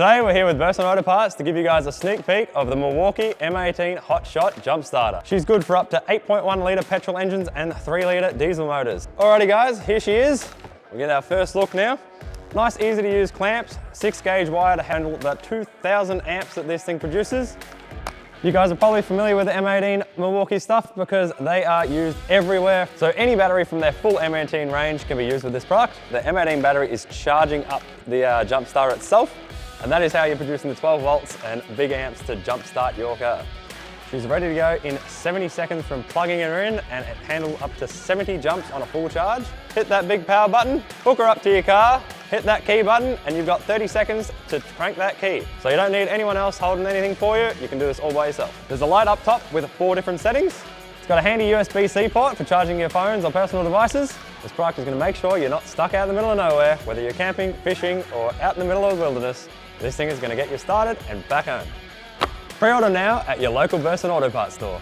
Today we're here with Burson Auto Parts to give you guys a sneak peek of the Milwaukee M18 Hot Shot jump starter. She's good for up to 8.1 litre petrol engines and 3 litre diesel motors. Alrighty guys, here she is. We'll get our first look now. Nice, easy to use clamps, 6 gauge wire to handle the 2000 amps that this thing produces. You guys are probably familiar with the M18 Milwaukee stuff because they are used everywhere. So any battery from their full M18 range can be used with this product. The M18 battery is charging up the jump starter itself, and that is how you're producing the 12 volts and big amps to jump start your car. She's ready to go in 70 seconds from plugging her in, and it handles up to 70 jumps on a full charge. Hit that big power button, hook her up to your car, hit that key button, and you've got 30 seconds to crank that key. So you don't need anyone else holding anything for you. You can do this all by yourself. There's a light up top with 4 different settings. It's got a handy USB-C port for charging your phones or personal devices. This product is going to make sure you're not stuck out in the middle of nowhere, whether you're camping, fishing, or out in the middle of the wilderness. This thing is going to get you started and back home. Pre-order now at your local Burson Auto Parts store.